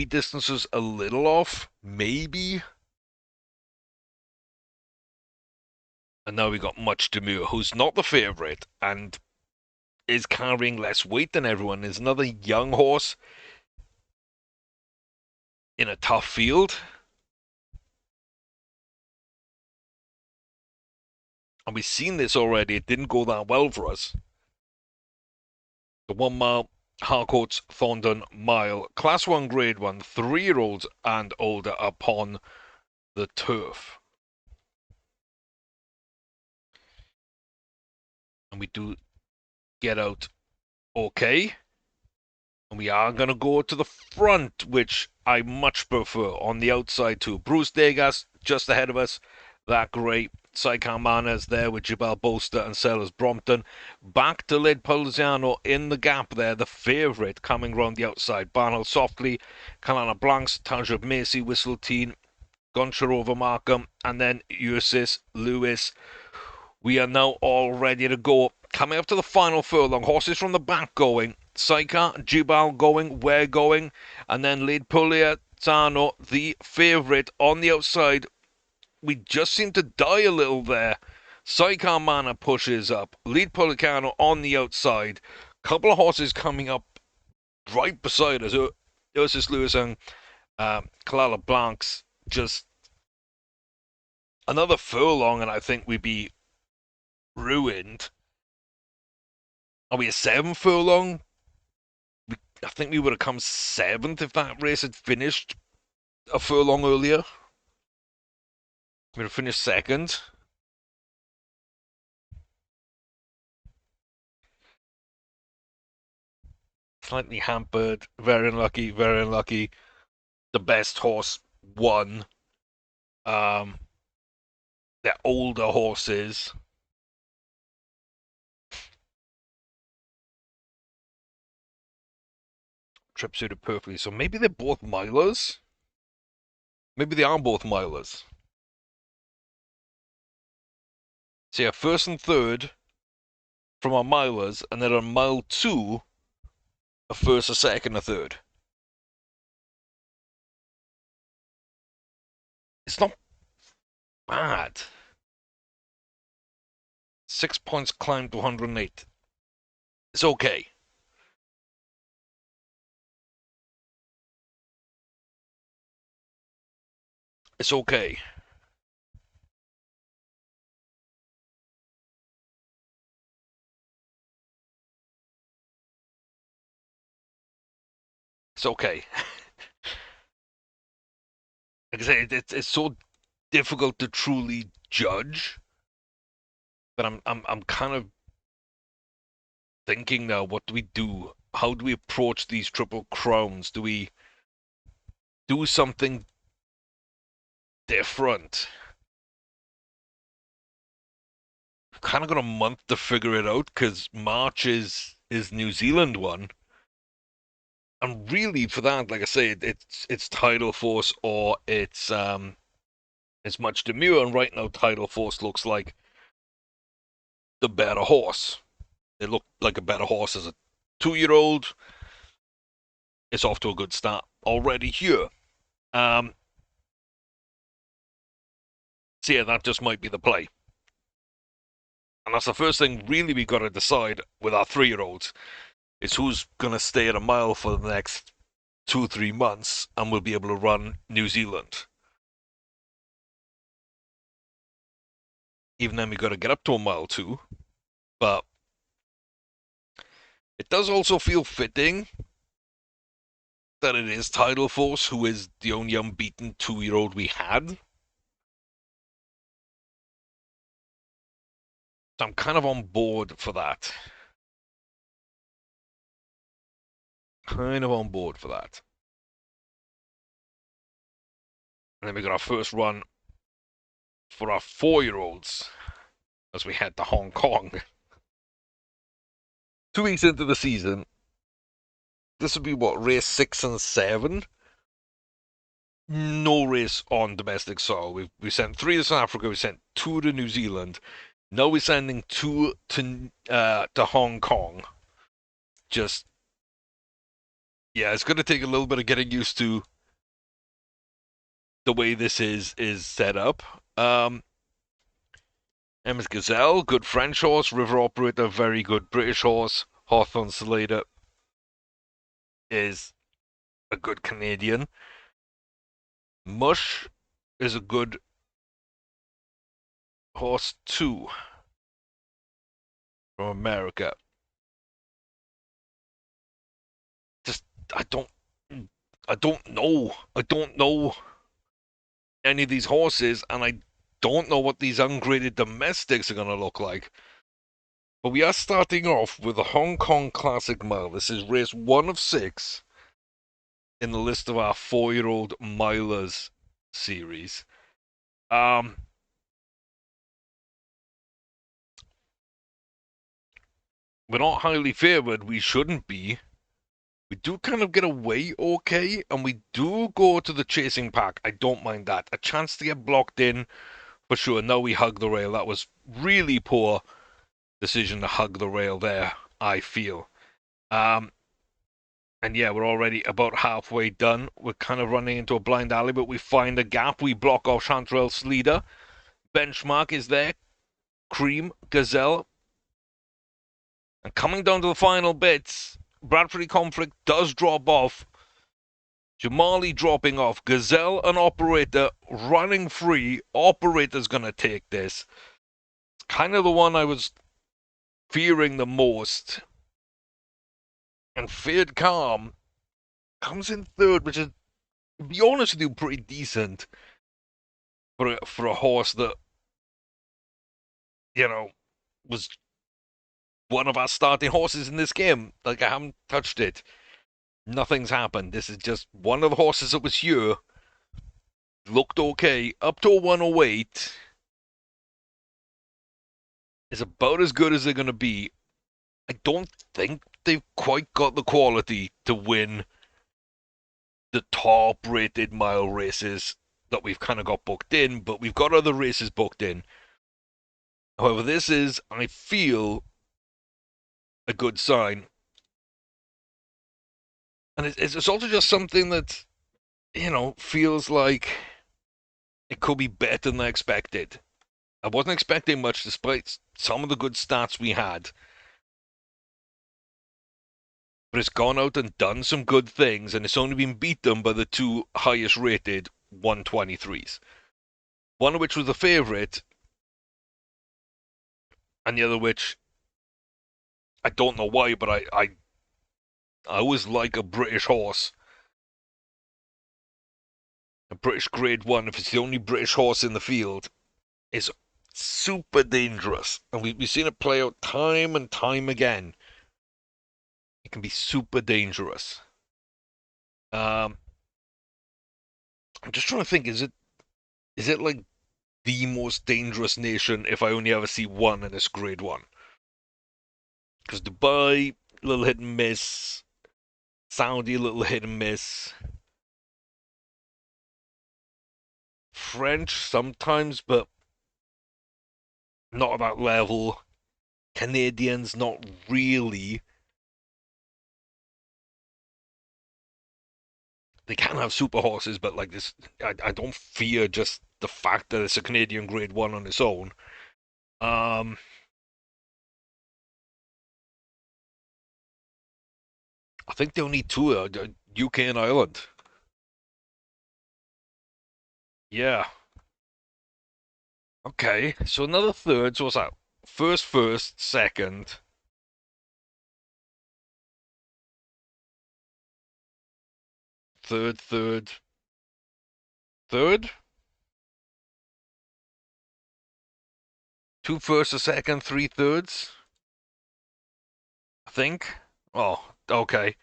distance is a little off. Maybe. And now we got Much Demure, who's not the favourite and is carrying less weight than everyone. Is another young horse in a tough field. And we've seen this already. It didn't go that well for us. The 1 mile Harcourt's Thorndon Mile. Class 1 Grade 1. 3-year-olds and older upon the turf. And we do get out okay. And we are going to go to the front, which I much prefer. On the outside too. Bruce Degas just ahead of us. That great. Sycar Manes there with Jabal Bolster and Sellers Brompton. Back to Lid Polziano in the gap there. The favourite coming round the outside. Barnhill Softly. Kalana Blancs. Tajab Macy. Whistleteen. Goncharova Markham. And then Ursus Lewis. We are now all ready to go. Coming up to the final furlong. Horses from the back going. Sycar, Jubal going. We're going. And then Lid Polziano, the favourite on the outside, we just seem to die a little there. Saikar Mana pushes up. Lead Policano on the outside. Couple of horses coming up right beside us. Ursus Lewis and Kalala Blancs. Just another furlong, and I think we'd be ruined. Are we a 7 furlong? I think we would have come 7th if that race had finished a furlong earlier. We'd have finished 2nd. Slightly hampered. Very unlucky, very unlucky. The best horse won. They're older horses. Trip suited perfectly. So maybe they're both milers? Maybe they are both milers. So yeah, first and third from our milers, and then on mile 2, a first, a second, a third. It's not bad. 6 points climbed to 108. It's okay. It's okay. It's okay. Like I say, it's so difficult to truly judge that I'm kind of thinking now, what do we do? How do we approach these triple crowns? Do we do something different? Kind of got a month to figure it out because March is New Zealand one, and really for that, like I say, it's Tidal Force or it's Much Demure, and right now Tidal Force looks like the better horse. It looked like a better horse as a 2-year-old. It's off to a good start already here. Um, so yeah, that just might be the play. And that's the first thing really we got to decide with our 3-year-olds is who's going to stay at a mile for the next 2 or 3 months and will be able to run New Zealand. Even then, we got to get up to a mile 2, but it does also feel fitting that it is Tidal Force who is the only unbeaten 2-year-old we had. So I'm kind of on board for that. Kind of on board for that. And then we got our first run for our 4-year-olds as we head to Hong Kong. 2 weeks into the season, this would be what, race 6 and 7? No race on domestic soil. We sent 3 to South Africa, we sent 2 to New Zealand. Now we're sending 2 to Hong Kong. Just, yeah, it's going to take a little bit of getting used to the way this is set up. Emma's Gazelle, good French horse. River Operator, very good British horse. Hawthorne Slater is a good Canadian. Mush is a good horse too from America. Just I don't know. I don't know any of these horses, and I don't know what these ungraded domestics are going to look like. But we are starting off with a Hong Kong Classic Mile. This is race 1 of 6 in the list of our 4-year-old milers series. We're not highly favored. We shouldn't be. We do kind of get away okay, and we do go to the chasing pack. I don't mind that. A chance to get blocked in, for sure. Now we hug the rail. That was really poor decision to hug the rail there, I feel. And yeah, we're already about halfway done. We're kind of running into a blind alley, but we find a gap. We block off Chanterelle's leader. Benchmark is there. Cream, Gazelle. And coming down to the final bits, Bradford Conflict does drop off. Jamali dropping off. Gazelle and Operator running free. Operator's going to take this. Kind of the one I was fearing the most. And Feared Calm comes in third, which is, to be honest with you, pretty decent for a horse that, you know, was one of our starting horses in this game. Like, I haven't touched it. Nothing's happened. This is just one of the horses that was here. Looked okay. Up to a 108 is about as good as they're going to be. I don't think they've quite got the quality to win the top rated mile races that we've kind of got booked in, but we've got other races booked in. However, this is, I feel, a good sign. And it's also just something that, feels like it could be better than I expected. I wasn't expecting much despite some of the good stats we had. But it's gone out and done some good things, and it's only been beaten by the two highest rated 123s. One of which was the favourite, and the other which I don't know why, but I always like a British horse. A British Grade 1, if it's the only British horse in the field, is super dangerous. And we've seen it play out time and time again. It can be super dangerous. Um, I'm just trying to think, is it like the most dangerous nation if I only ever see one and it's Grade 1? Because Dubai, little hit and miss. Saudi, little hit and miss. French sometimes, but not at that level. Canadians, not really. They can have super horses, but like this, I don't fear just the fact that it's a Canadian Grade 1 on its own. Um, I think they only two are UK and Ireland. Yeah. Okay, so another third. So what's that? First, second, third, third. Two firsts, a second, three thirds. I think. Oh, okay.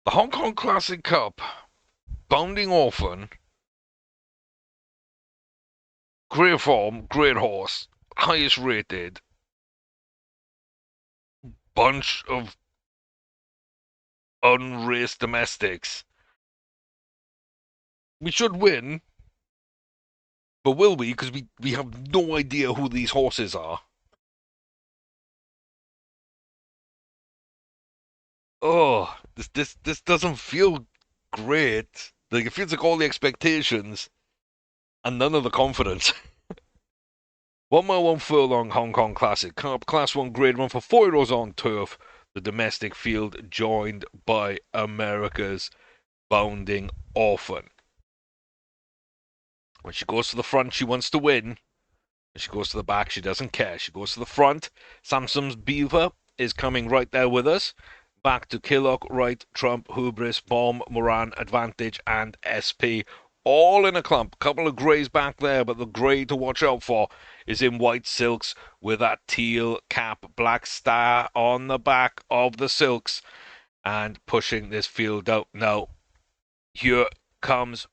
The Hong Kong Classic Cup. Bounding Orphan. Great form, great horse. Highest rated. Bunch of unraced domestics. We should win, but will we? Because we have no idea who these horses are. Oh, this doesn't feel great. Like, it feels like all the expectations and none of the confidence. 1 mile, 1 furlong Hong Kong Classic Cup, Class 1 Grade 1 for 4 year-olds on turf. The domestic field joined by America's Bounding Orphan. When she goes to the front, she wants to win. When she goes to the back, she doesn't care. She goes to the front. Samson's Beaver is coming right there with us. Back to Killock, Wright, Trump, Hubris, Bomb, Moran, Advantage, and SP. All in a clump. Couple of greys back there, but the grey to watch out for is in white silks with that teal cap, black star on the back of the silks, and pushing this field out. Now, here comes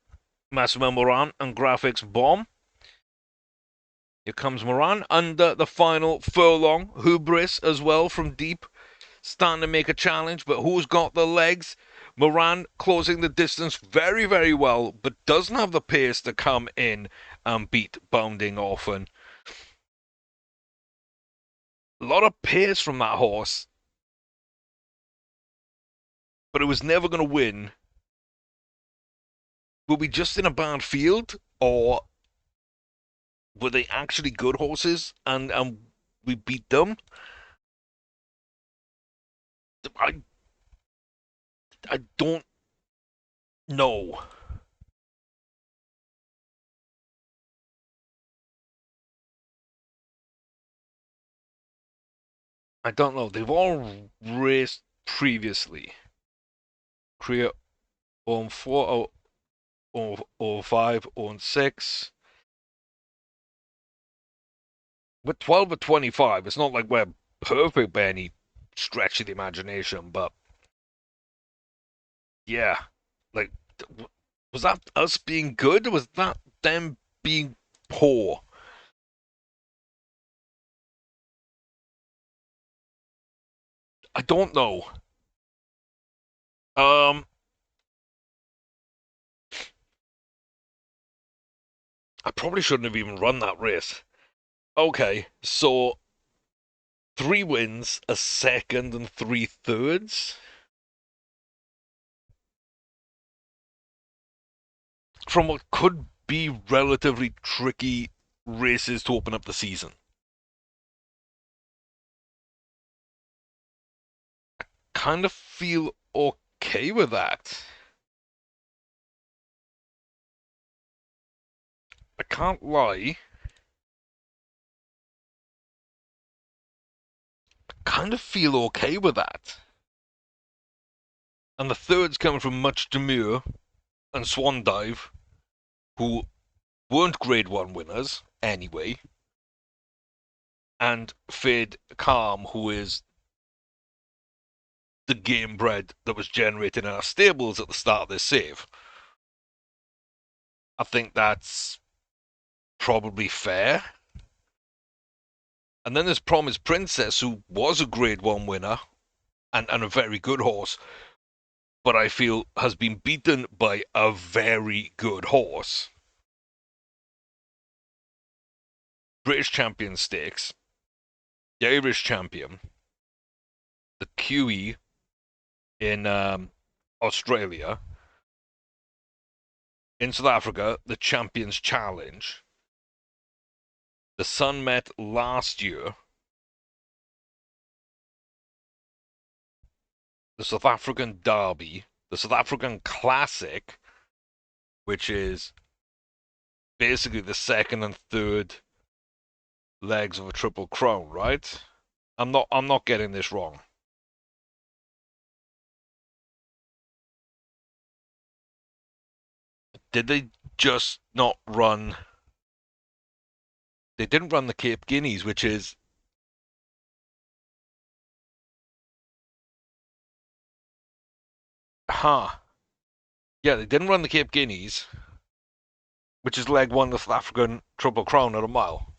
Massimo Moran and Graphics Bomb. Here comes Moran under the final furlong. Hubris as well from deep, starting to make a challenge, but who's got the legs? Moran closing the distance very, very well, but doesn't have the pace to come in and beat Bounding Orphan. A lot of pace from that horse, but it was never going to win. Were we just in a bad field, or were they actually good horses and we beat them? I I don't know. I don't know. They've all raced previously. Korea on 4, on 5, on 6. With 12 or 25, it's not like we're perfect by any stretch of the imagination, but yeah. Like, was that us being good, or was that them being poor? I don't know. Um, I probably shouldn't have even run that race. Okay, so 3 wins, a second, and 3/3 from what could be relatively tricky races to open up the season. Kind of feel okay with that. I can't lie. Kind of feel okay with that. And the third's coming from Much Demure and Swan Dive, who weren't Grade 1 winners anyway, and Fade Calm, who is the game bred that was generated in our stables at the start of this save. I think that's probably fair. And then there's Promise Princess, who was a Grade 1 winner and a very good horse, but I feel has been beaten by a very good horse. British Champion Stakes, the Irish Champion, the QE in Australia, in South Africa, the Champions Challenge, the Sun Met last year, the South African Derby, the South African Classic, which is basically the second and third legs of a Triple Crown, right? I'm not getting this wrong. Did they just not run? They didn't run the Cape Guineas, which is, huh? Yeah, they didn't run the Cape Guineas, which is leg one of the South African Triple Crown at a mile.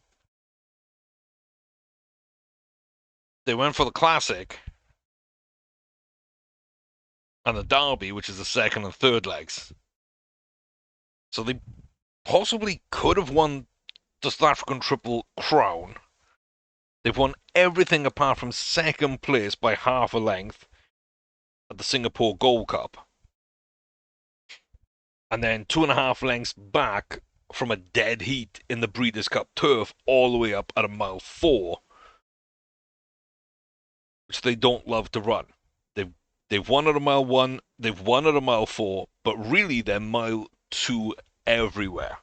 They went for the Classic and the Derby, which is the second and third legs. So they possibly could have won the South African Triple Crown. They've won everything apart from second place by half a length at the Singapore Gold Cup. And then 2.5 lengths back from a dead heat in the Breeders' Cup Turf all the way up at a mile 4, which they don't love to run. They've won at a mile 1, they've won at a mile 4, but really they're mile 2 everywhere.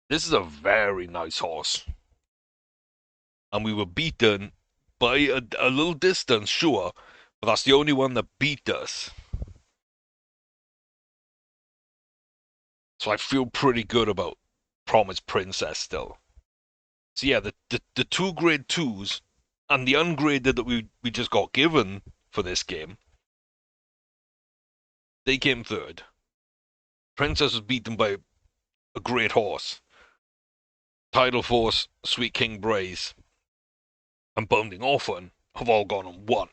This is a very nice horse. And we were beaten by a little distance, sure, but that's the only one that beat us. So I feel pretty good about Promise Princess still. So yeah, the two grade 2s and the ungraded that we just got given for this game, they came third. Princess was beaten by a great horse. Tidal Force, Sweet King Braze, and Bounding Orphan have all gone on one.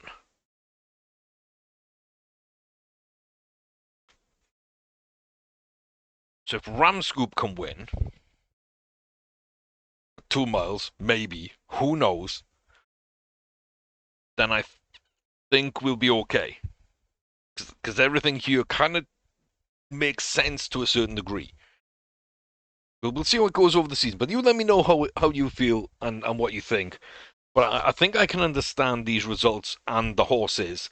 So if Ramscoop can win 2 miles, maybe, who knows? then I think we'll be okay. Because everything here kind of makes sense to a certain degree. We'll see how it goes over the season. But you let me know how you feel and what you think. But I think I can understand these results and the horses.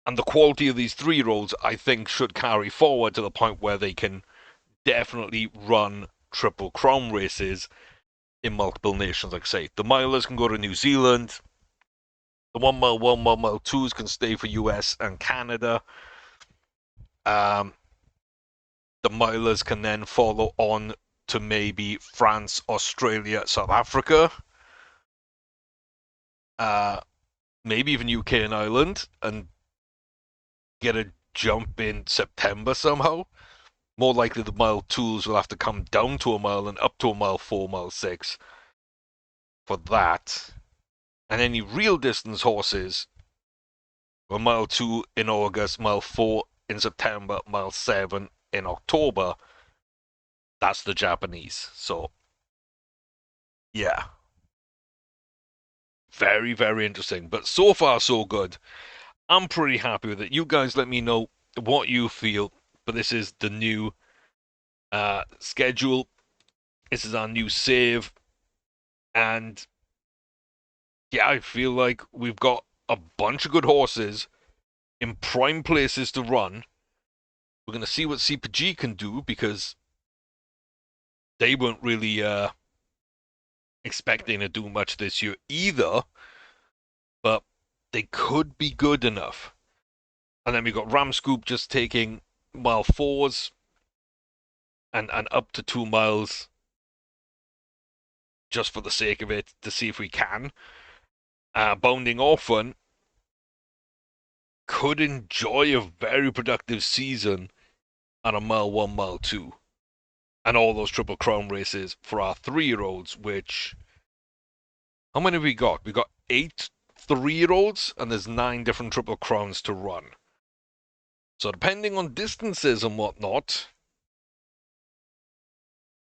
And the quality of these 3-year-olds, I think, should carry forward to the point where they can definitely run Triple Crown races in multiple nations. Like I say, the milers can go to New Zealand. The 1 mile, 1 mile 2s can stay for US and Canada. Um, the milers can then follow on to maybe France, Australia, South Africa, uh, maybe even UK and Ireland, and get a jump in September somehow. More likely the mile 2s will have to come down to a mile and up to a mile 4, mile 6 for that. And any real distance horses, well, mile 2 in August, mile 4 in September, mile 7 in October. That's the Japanese. So, yeah. Very, very interesting. But so far, so good. I'm pretty happy with it. You guys let me know what you feel. But this is the new schedule. This is our new save. And yeah, I feel like we've got a bunch of good horses in prime places to run. We're going to see what CPG can do because they weren't really expecting to do much this year either. But they could be good enough. And then we got Ramscoop just taking mile 4s and up to 2 miles just for the sake of it to see if we can. Bounding Orphan could enjoy a very productive season on a mile 1, mile 2. And all those Triple Crown races for our 3-year-olds, which. How many have we got? We got 8 3-year-olds, and there's 9 different Triple Crowns to run. So depending on distances and whatnot,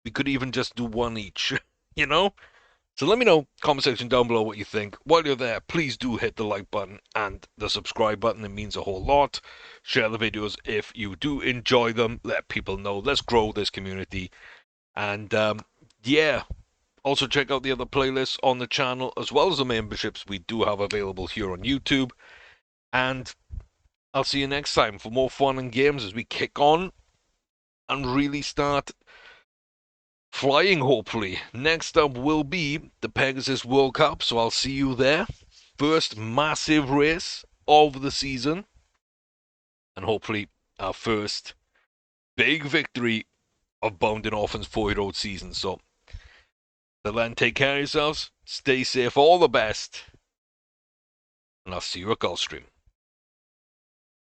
we could even just do one each, you know? So let me know, comment section down below what you think. While you're there, please do hit the like button and the subscribe button. It means a whole lot. Share the videos if you do enjoy them. Let people know. Let's grow this community. And yeah, also check out the other playlists on the channel as well as the memberships we do have available here on YouTube. And I'll see you next time for more fun and games as we kick on and really start flying, hopefully. Next up will be the Pegasus World Cup, so I'll see you there. First massive race of the season, and hopefully our first big victory of Bounding Orphan's 4-year-old season. So, till then, take care of yourselves, stay safe, all the best, and I'll see you at Gulfstream.